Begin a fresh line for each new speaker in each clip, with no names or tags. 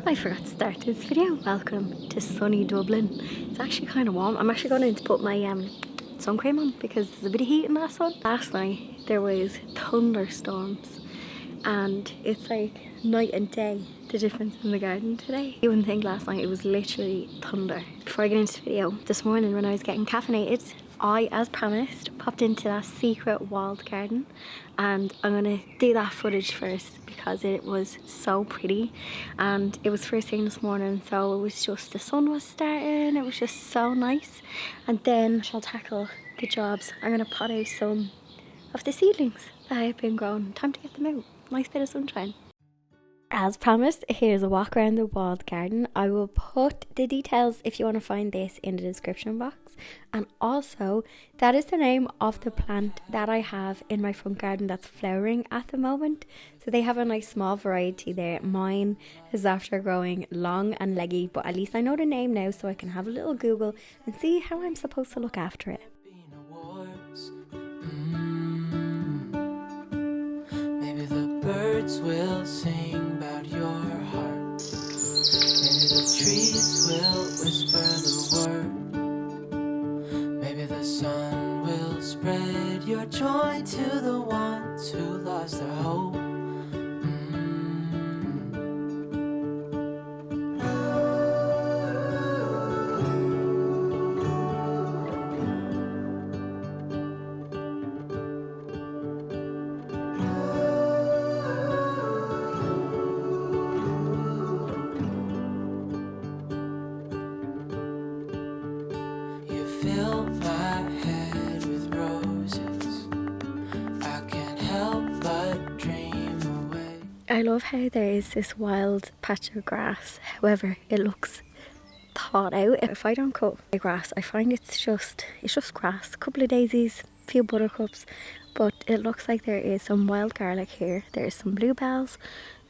I forgot to start this video. Welcome to sunny Dublin. It's actually kind of warm. I'm actually going to put my sun cream on because there's a bit of heat in that sun. Last night there was thunderstorms and it's like night and day, the difference in the garden today. You wouldn't think last night it was literally thunder. Before I get into the video, this morning when I was getting caffeinated, I, as promised, popped into that secret walled garden, and I'm gonna do that footage first because it was so pretty and it was first thing this morning, so it was just, the sun was starting, it was just so nice. And then I'll tackle the jobs. I'm gonna pot out some of the seedlings that I've been growing. Time to get them out. Nice bit of sunshine. As promised, here's a walk around the walled garden. I will put the details, if you want to find this, in the description box. And also, that is the name of the plant that I have in my front garden that's flowering at the moment. So they have a nice small variety there. Mine is after growing long and leggy, but at least I know the name now, so I can have a little Google and see how I'm supposed to look after it.
Birds will sing about your heart. Maybe the trees will whisper the word. Maybe the sun will spread your joy to the ones who lost their hope. Fill my head with roses. I can't help but dream away.
I love how there is this wild patch of grass. However, it looks thought out. If I don't cut the grass, I find it's just grass. A couple of daisies, a few buttercups, but it looks like there is some wild garlic here. There is some bluebells.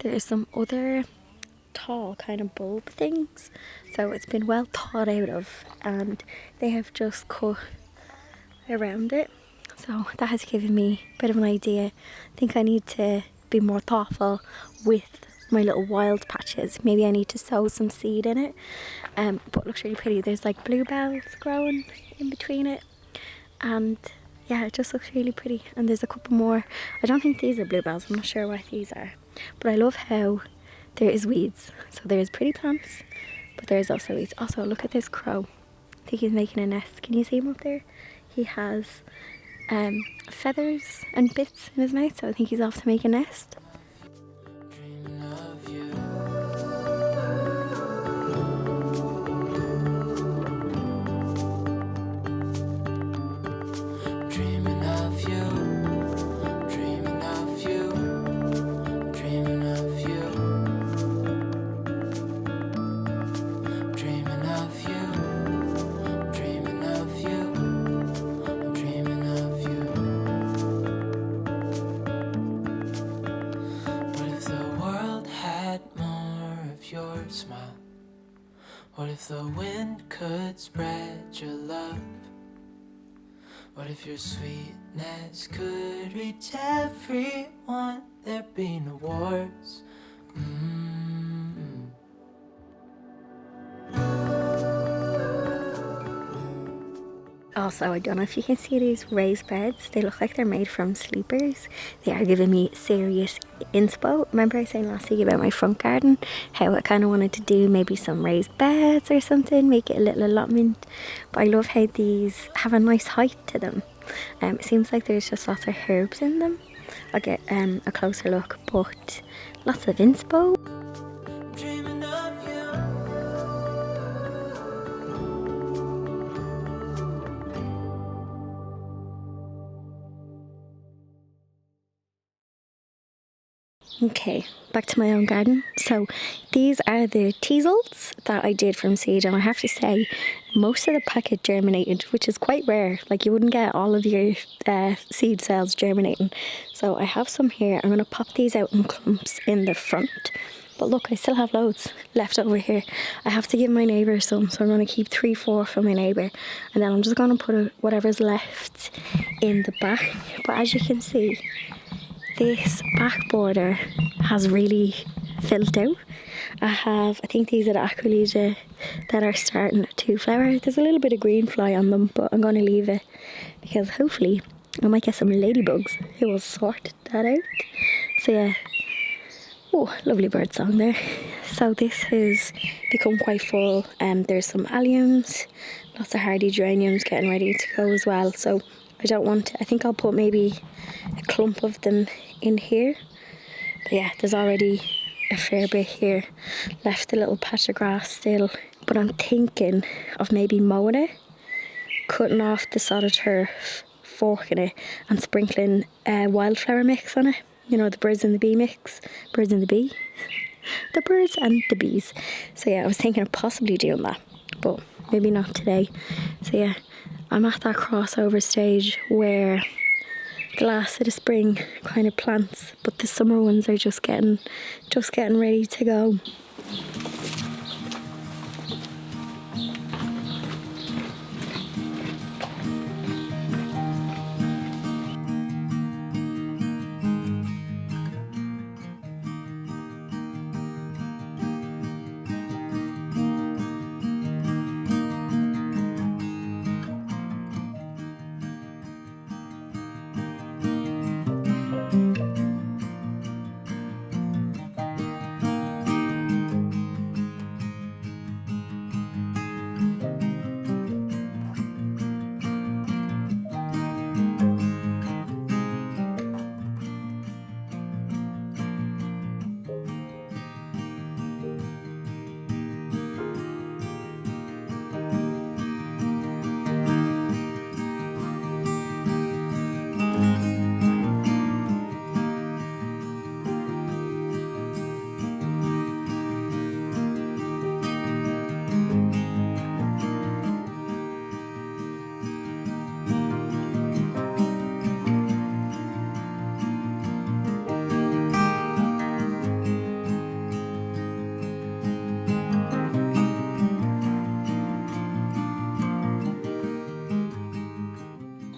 There is some other tall kind of bulb things, so it's been well thought out of, and they have just cut around it, so that has given me a bit of an idea. I think I need to be more thoughtful with my little wild patches. Maybe I need to sow some seed in it, but it looks really pretty. There's like bluebells growing in between it, and yeah, it just looks really pretty. And there's a couple more. I don't think these are bluebells, I'm not sure what these are, but I love how there is weeds. So there's pretty plants, but there's also weeds. Also, look at this crow. I think he's making a nest. Can you see him up there? He has feathers and bits in his mouth, so I think he's off to make a nest.
Dreaming of you. Dreaming of you. Dreaming of you. Dreaming of you. Dreaming of you. Dreaming of you. I'm dreaming of you. What if the world had more of your smile? What if the wind could spread your love? What if your sweetness could reach everyone? There'd be no wars.
Also, I don't know if you can see these raised beds. They look like they're made from sleepers. They are giving me serious inspo. Remember I was saying last week about my front garden, how I kind of wanted to do maybe some raised beds or something, make it a little allotment. But I love how these have a nice height to them. It seems like there's just lots of herbs in them. I'll get a closer look, but lots of inspo.
Dreaming of you.
Okay, back to my own garden. So these are the teasels that I did from seed, and I have to say most of the packet germinated, which is quite rare. Like, you wouldn't get all of your seed cells germinating. So I have some here. I'm going to pop these out in clumps in the front. But look, I still have loads left over here. I have to give my neighbour some, so I'm going to keep 3-4 from my neighbour, and then I'm just going to put whatever's left in the back. But as you can see, this back border has really filled out. I think these are the Aquilegia that are starting to flower. There's a little bit of green fly on them, but I'm going to leave it because hopefully I might get some ladybugs who will sort that out. So yeah, oh, lovely bird song there. So this has become quite full. There's some alliums, lots of hardy geraniums getting ready to go as well. So I think I'll put maybe a clump of them in here. But yeah, there's already a fair bit here. Left a little patch of grass still. But I'm thinking of maybe mowing it, cutting off the sod of turf, forking it and sprinkling wildflower mix on it. You know, the birds and the bee mix. Birds and the bee. The birds and the bees. So yeah, I was thinking of possibly doing that, but maybe not today. So yeah, I'm at that crossover stage where the last of the spring kind of plants, but the summer ones are just getting ready to go.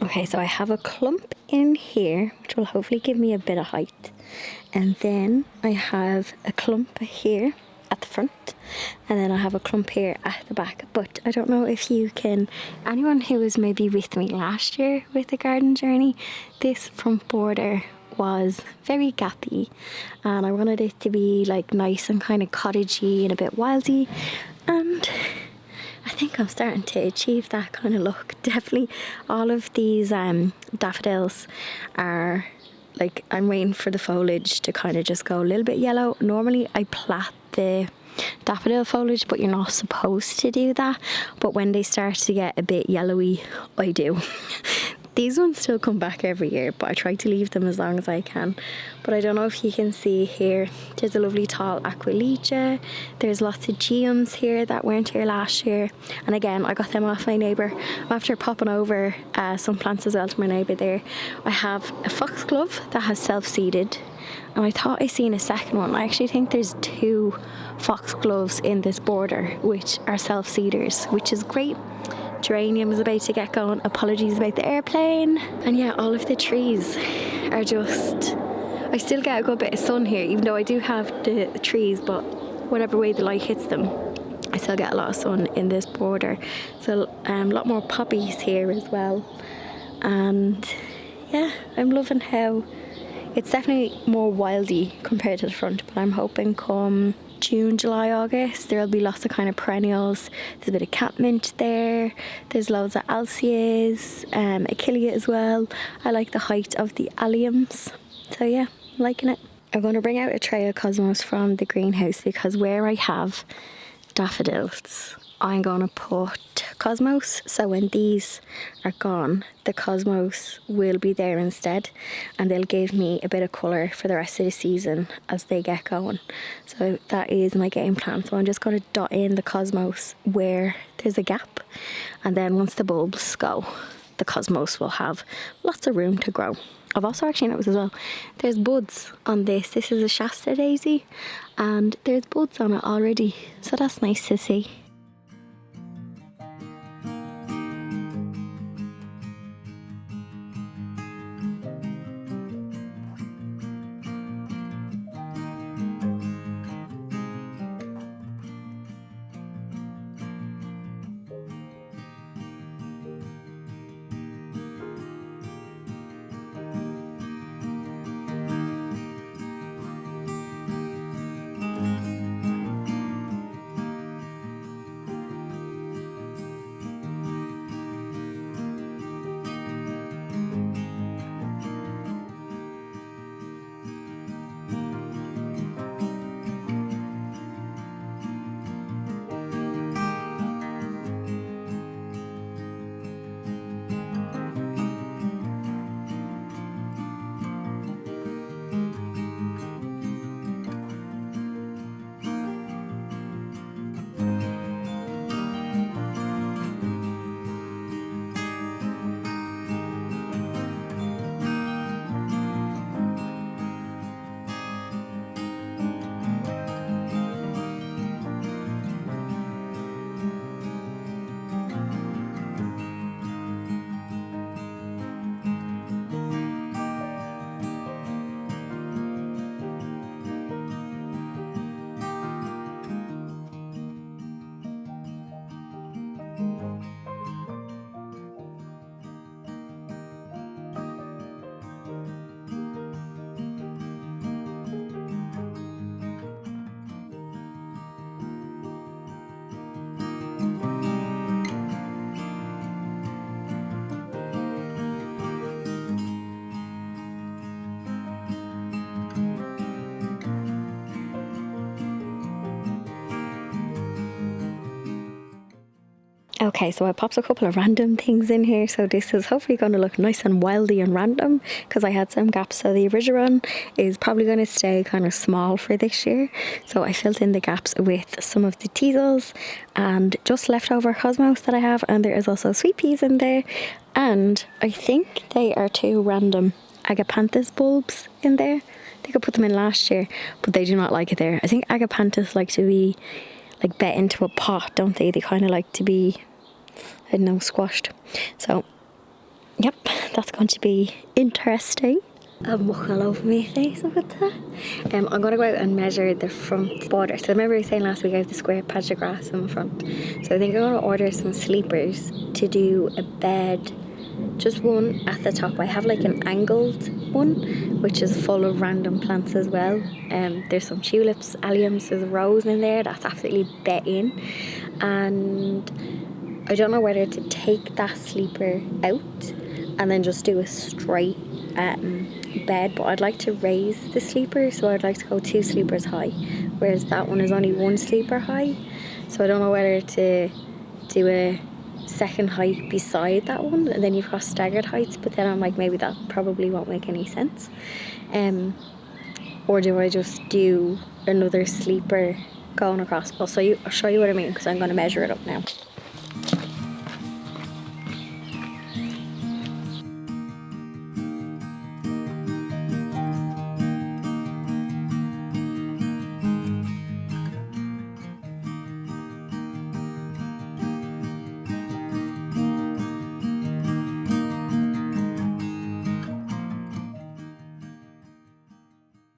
Okay, so I have a clump in here, which will hopefully give me a bit of height. And then I have a clump here at the front. And then I have a clump here at the back. But I don't know if you can... Anyone who was maybe with me last year with the garden journey, this front border was very gappy. And I wanted it to be like nice and kind of cottagey and a bit wildy. And I think I'm starting to achieve that kind of look. Definitely all of these daffodils are like, I'm waiting for the foliage to kind of just go a little bit yellow. Normally I plait the daffodil foliage, but you're not supposed to do that. But when they start to get a bit yellowy, I do. These ones still come back every year, but I try to leave them as long as I can. But I don't know if you can see here, there's a lovely tall Aquilegia. There's lots of geums here that weren't here last year. And again, I got them off my neighbour. After popping over some plants as well to my neighbour there, I have a foxglove that has self-seeded. And I thought I seen a second one. I actually think there's 2 foxgloves in this border, which are self-seeders, which is great. Geranium is about to get going. Apologies about the airplane. And yeah, all of the trees are just... I still get a good bit of sun here, even though I do have the trees, but whatever way the light hits them, I still get a lot of sun in this border. So a lot more poppies here as well. And yeah, I'm loving how it's definitely more wildy compared to the front, but I'm hoping come June, July, August, there'll be lots of kind of perennials. There's a bit of catmint there. There's loads of alcias, achillea as well. I like the height of the alliums. So yeah, I'm liking it. I'm going to bring out a tray of cosmos from the greenhouse because where I have daffodils, I'm going to put cosmos. So when these are gone, the cosmos will be there instead, and they'll give me a bit of colour for the rest of the season as they get going. So that is my game plan. So I'm just going to dot in the cosmos where there's a gap, and then once the bulbs go, the cosmos will have lots of room to grow. I've also actually noticed as well, there's buds on this. This is a Shasta daisy, and there's buds on it already. So that's nice to see. Okay, so I popped a couple of random things in here. So this is hopefully going to look nice and wildy and random because I had some gaps. So the original one is probably going to stay kind of small for this year. So I filled in the gaps with some of the teasels and just leftover cosmos that I have. And there is also sweet peas in there. And I think they are 2 random agapanthus bulbs in there. I think I put them in last year, but they do not like it there. I think agapanthus like to be like bet into a pot, don't they? They kind of like to be, I don't know, squashed. So, yep, that's going to be interesting. I'm walking all over my face, look at that. I'm going to go out and measure the front border. So remember I was saying last week I have the square patch of grass in the front. So I think I'm going to order some sleepers to do a bed, just one at the top. I have like an angled one, which is full of random plants as well. There's some tulips, alliums, there's a rose in there that's absolutely bet in. And I don't know whether to take that sleeper out and then just do a straight bed, but I'd like to raise the sleeper, so I'd like to go 2 sleepers high, whereas that one is only 1 sleeper high. So I don't know whether to do a second height beside that one and then you've got staggered heights, but then I'm like, maybe that probably won't make any sense. Or do I just do another sleeper going across? I'll show you what I mean, because I'm going to measure it up now.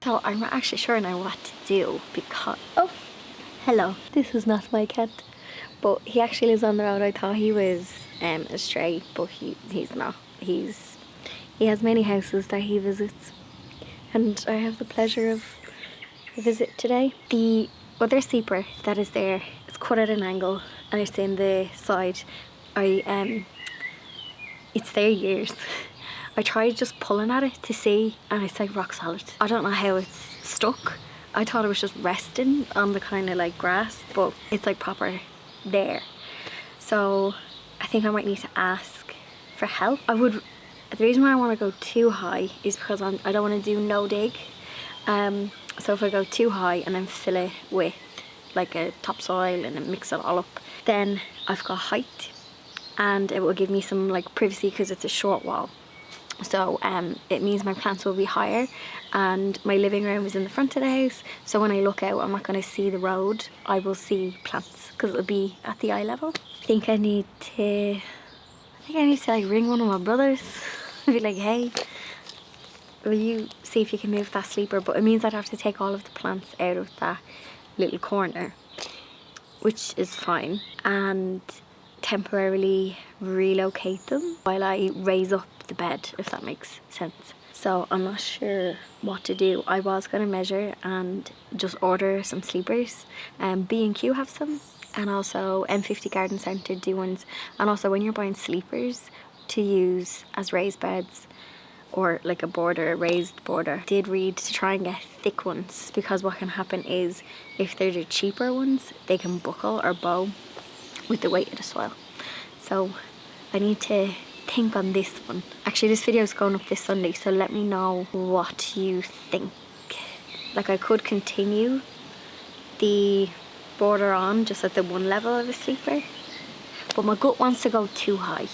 So I'm not actually sure now what to do because, oh, hello, this is not my cat, but he actually lives on the road. I thought he was a stray, but he's not. He has many houses that he visits, and I have the pleasure of a visit today. The other sleeper that is there, it's cut at an angle and it's in the side. It's there years. I tried just pulling at it to see, and it's like rock solid. I don't know how it's stuck. I thought it was just resting on the kind of like grass, but it's like proper there. So I think I might need to ask for help. The reason why I want to go too high is because I don't want to do no dig. So if I go too high and then fill it with like a topsoil and then mix it all up, then I've got height and it will give me some like privacy because it's a short wall. So it means my plants will be higher, and my living room is in the front of the house, so when I look out I'm not going to see the road, I will see plants because it'll be at the eye level. I think I need to like ring one of my brothers and be like, hey, will you see if you can move that sleeper? But it means I'd have to take all of the plants out of that little corner, which is fine, and temporarily relocate them while I raise up the bed, if that makes sense. So I'm not sure what to do. I was going to measure and just order some sleepers. B&Q have some, and also M50 Garden Centre do ones. And also when you're buying sleepers to use as raised beds or like a raised border, I did read to try and get thick ones, because what can happen is if they're the cheaper ones, they can buckle or bow with the weight of the soil. So I need to think on this one. Actually, this video is going up this Sunday, so let me know what you think. Like, I could continue the border on just at the one level of a sleeper, but my gut wants to go too high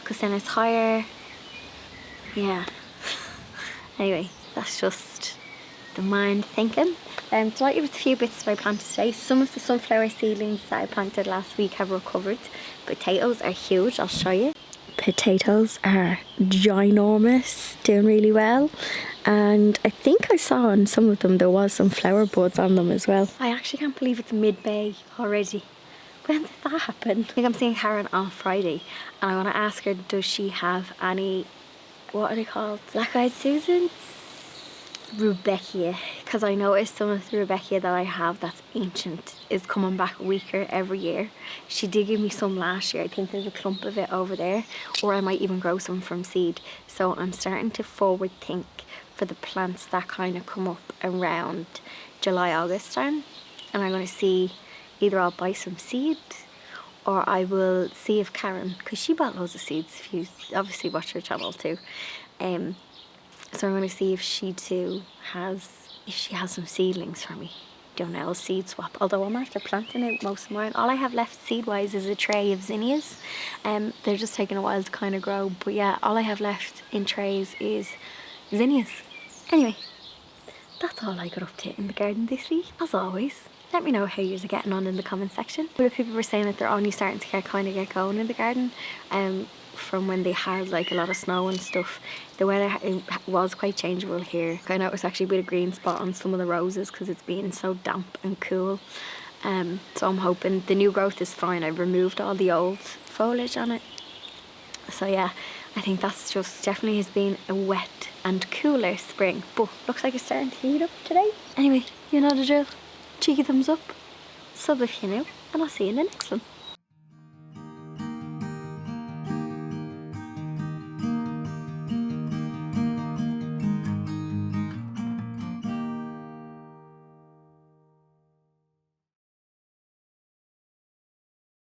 because then it's higher. Yeah. Anyway, that's just the mind thinking. Delighted with a few bits that I planted today. Some of the sunflower seedlings that I planted last week have recovered. Potatoes are huge, I'll show you. Potatoes are ginormous, doing really well. And I think I saw on some of them there was some flower buds on them as well. I actually can't believe it's mid-May already. When did that happen? I think I'm seeing Karen on Friday, and I want to ask her, does she have any, what are they called? Black-eyed Susans? Rudbeckia, because I noticed some of the Rudbeckia that I have that's ancient is coming back weaker every year. She did give me some last year. I think there's a clump of it over there, or I might even grow some from seed. So I'm starting to forward think for the plants that kind of come up around July, August time, and I'm going to see, either I'll buy some seed or I will see if Karen, because she bought loads of seeds, if you obviously watch her channel too, so I'm going to see if she too has, if she has some seedlings for me. Don't know, seed swap. Although I'm after planting out most of mine. All I have left seed wise is a tray of zinnias. They're just taking a while to kind of grow. But yeah, all I have left in trays is zinnias. Anyway, that's all I got up to in the garden this week. As always, let me know how you're getting on in the comment section. A lot of people were saying that they're only starting to get going in the garden. From when they had like a lot of snow and stuff. The weather was quite changeable here. I noticed actually a bit of green spot on some of the roses because it's been so damp and cool. So I'm hoping the new growth is fine. I've removed all the old foliage on it. So yeah, I think that's just definitely has been a wet and cooler spring. But looks like it's starting to heat up today. Anyway, you know the drill. Cheeky thumbs up, sub if you're new, and I'll see you in the next one.